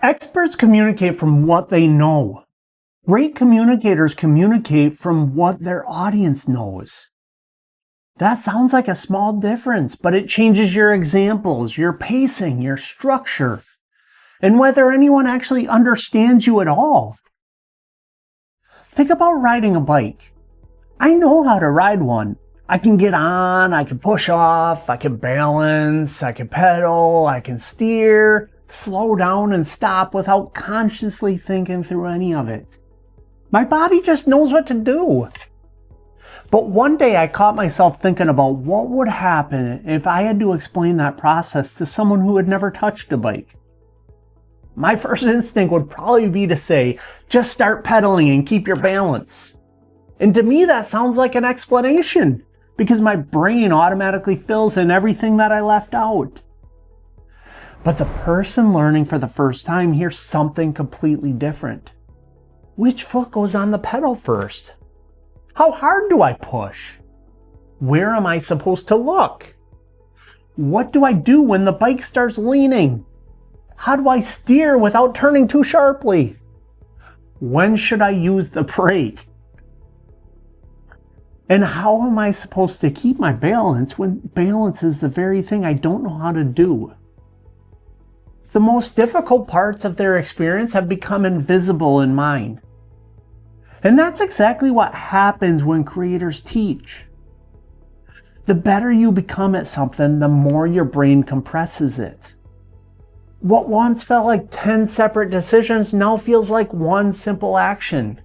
Experts communicate from what they know. Great communicators communicate from what their audience knows. That sounds like a small difference, but it changes your examples, your pacing, your structure, and whether anyone actually understands you at all. Think about riding a bike. I know how to ride one. I can get on, I can push off, I can balance, I can pedal, I can steer, slow down and stop without consciously thinking through any of it. My body just knows what to do. But one day I caught myself thinking about what would happen if I had to explain that process to someone who had never touched a bike. My first instinct would probably be to say, just start pedaling and keep your balance. And to me that sounds like an explanation, because my brain automatically fills in everything that I left out. But the person learning for the first time hears something completely different. Which foot goes on the pedal first? How hard do I push? Where am I supposed to look? What do I do when the bike starts leaning? How do I steer without turning too sharply? When should I use the brake? And how am I supposed to keep my balance when balance is the very thing I don't know how to do? The most difficult parts of their experience have become invisible in mine. And that's exactly what happens when creators teach. The better you become at something, the more your brain compresses it. What once felt like 10 separate decisions now feels like one simple action.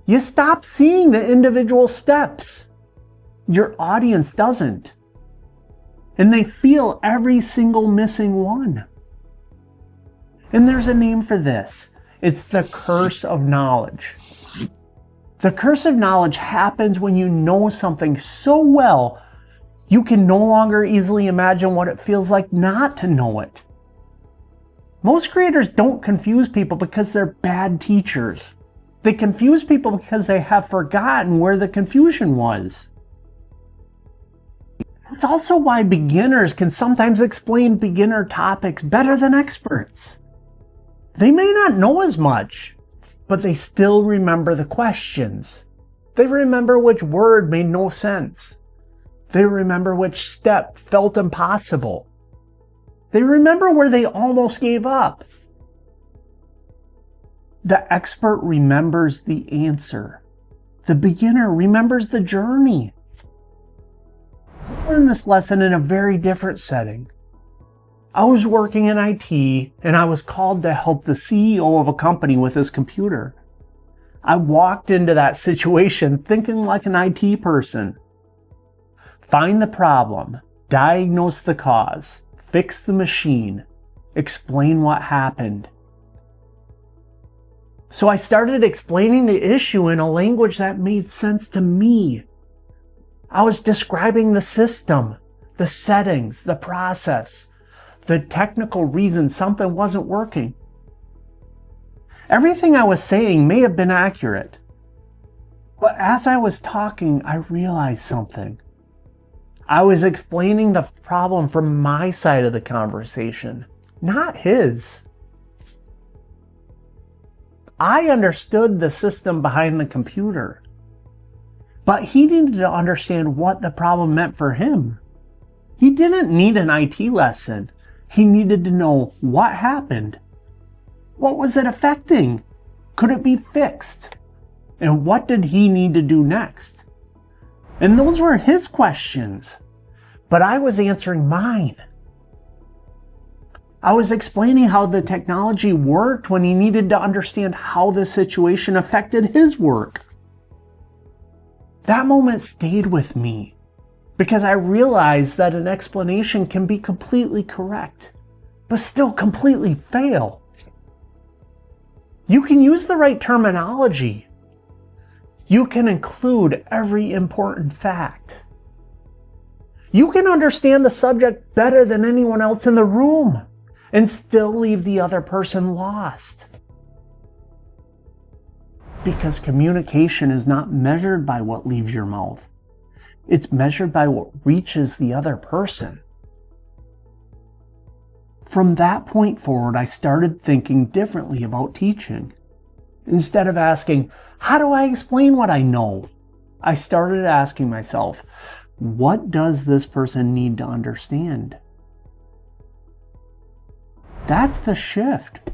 You stop seeing the individual steps. Your audience doesn't. And they feel every single missing one. And there's a name for this. It's the curse of knowledge. The curse of knowledge happens when you know something so well, you can no longer easily imagine what it feels like not to know it. Most creators don't confuse people because they're bad teachers. They confuse people because they have forgotten where the confusion was. It's also why beginners can sometimes explain beginner topics better than experts. They may not know as much, but they still remember the questions. They remember which word made no sense. They remember which step felt impossible. They remember where they almost gave up. The expert remembers the answer. The beginner remembers the journey. I learned this lesson in a very different setting. I was working in IT and I was called to help the CEO of a company with his computer. I walked into that situation thinking like an IT person. Find the problem, diagnose the cause, fix the machine, explain what happened. So I started explaining the issue in a language that made sense to me. I was describing the system, the settings, the process, the technical reason something wasn't working. Everything I was saying may have been accurate, but as I was talking, I realized something. I was explaining the problem from my side of the conversation, not his. I understood the system behind the computer, but he needed to understand what the problem meant for him. He didn't need an IT lesson. He needed to know what happened. What was it affecting? Could it be fixed? And what did he need to do next? And those were his questions, but I was answering mine. I was explaining how the technology worked when he needed to understand how the situation affected his work. That moment stayed with me because I realized that an explanation can be completely correct, but still completely fail. You can use the right terminology. You can include every important fact. You can understand the subject better than anyone else in the room and still leave the other person lost. Because communication is not measured by what leaves your mouth. It's measured by what reaches the other person. From that point forward, I started thinking differently about teaching. Instead of asking, how do I explain what I know? I started asking myself, what does this person need to understand? That's the shift.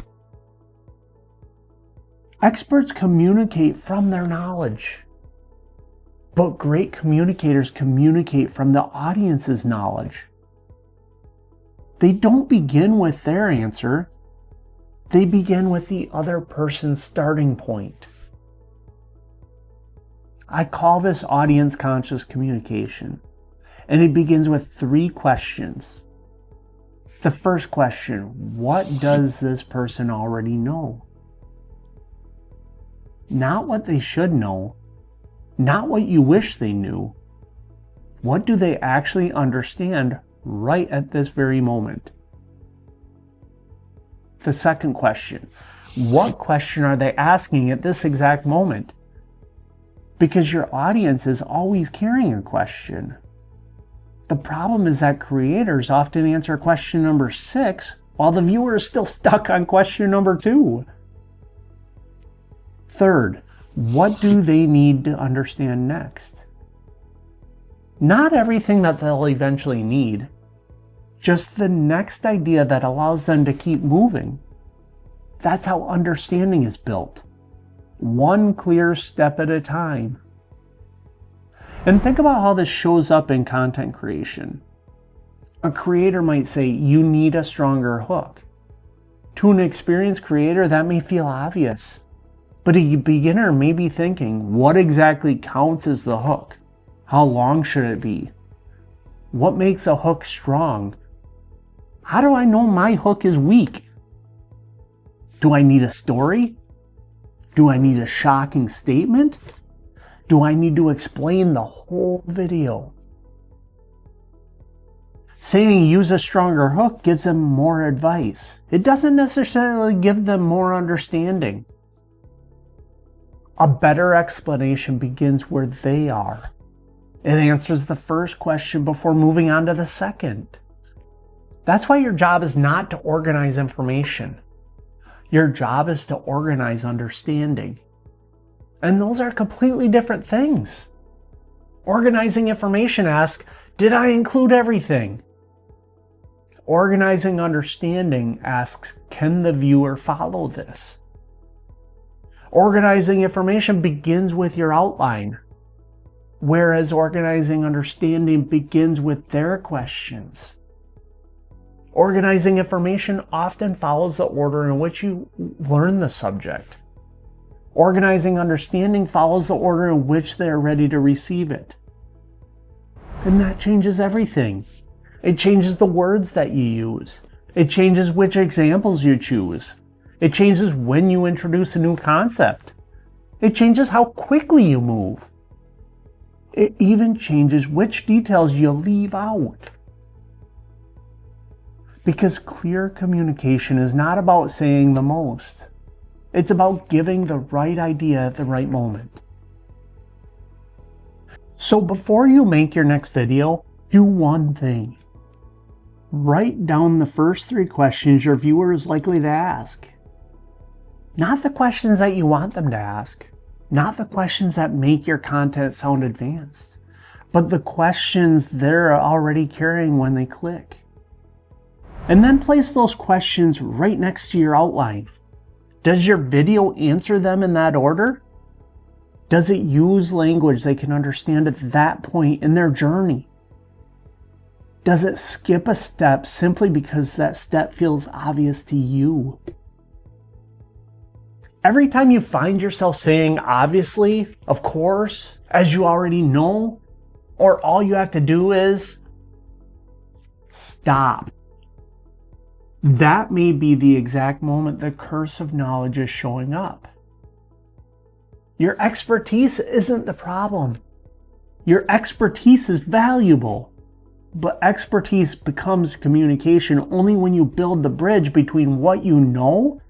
Experts communicate from their knowledge, but great communicators communicate from the audience's knowledge. They don't begin with their answer. They begin with the other person's starting point. I call this audience-conscious communication, and it begins with 3 questions. The first question, what does this person already know? Not what they should know, not what you wish they knew. What do they actually understand right at this very moment? The second question, what question are they asking at this exact moment? Because your audience is always carrying a question. The problem is that creators often answer question number 6 while the viewer is still stuck on question number 2. Third, what do they need to understand next? Not everything that they'll eventually need, just the next idea that allows them to keep moving. That's how understanding is built. One clear step at a time. And think about how this shows up in content creation. A creator might say, you need a stronger hook. To an experienced creator, that may feel obvious. But a beginner may be thinking, what exactly counts as the hook? How long should it be? What makes a hook strong? How do I know my hook is weak? Do I need a story? Do I need a shocking statement? Do I need to explain the whole video? Saying use a stronger hook gives them more advice. It doesn't necessarily give them more understanding. A better explanation begins where they are. It answers the first question before moving on to the second. That's why your job is not to organize information. Your job is to organize understanding. And those are completely different things. Organizing information asks, did I include everything? Organizing understanding asks, can the viewer follow this? Organizing information begins with your outline, whereas organizing understanding begins with their questions. Organizing information often follows the order in which you learn the subject. Organizing understanding follows the order in which they are ready to receive it. And that changes everything. It changes the words that you use. It changes which examples you choose. It changes when you introduce a new concept. It changes how quickly you move. It even changes which details you leave out. Because clear communication is not about saying the most. It's about giving the right idea at the right moment. So before you make your next video, do one thing. Write down the first 3 questions your viewer is likely to ask. Not the questions that you want them to ask. Not the questions that make your content sound advanced. But the questions they're already carrying when they click. And then place those questions right next to your outline. Does your video answer them in that order? Does it use language they can understand at that point in their journey? Does it skip a step simply because that step feels obvious to you? Every time you find yourself saying obviously, of course, as you already know, or all you have to do is stop. That may be the exact moment the curse of knowledge is showing up. Your expertise isn't the problem. Your expertise is valuable, but expertise becomes communication only when you build the bridge between what you know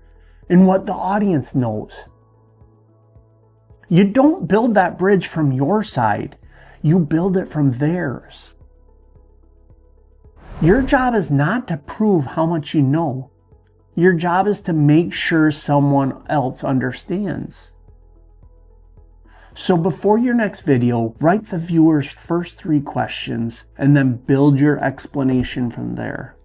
and what the audience knows. You don't build that bridge from your side, you build it from theirs. Your job is not to prove how much you know. Your job is to make sure someone else understands. So before your next video, write the viewer's first 3 questions and then build your explanation from there.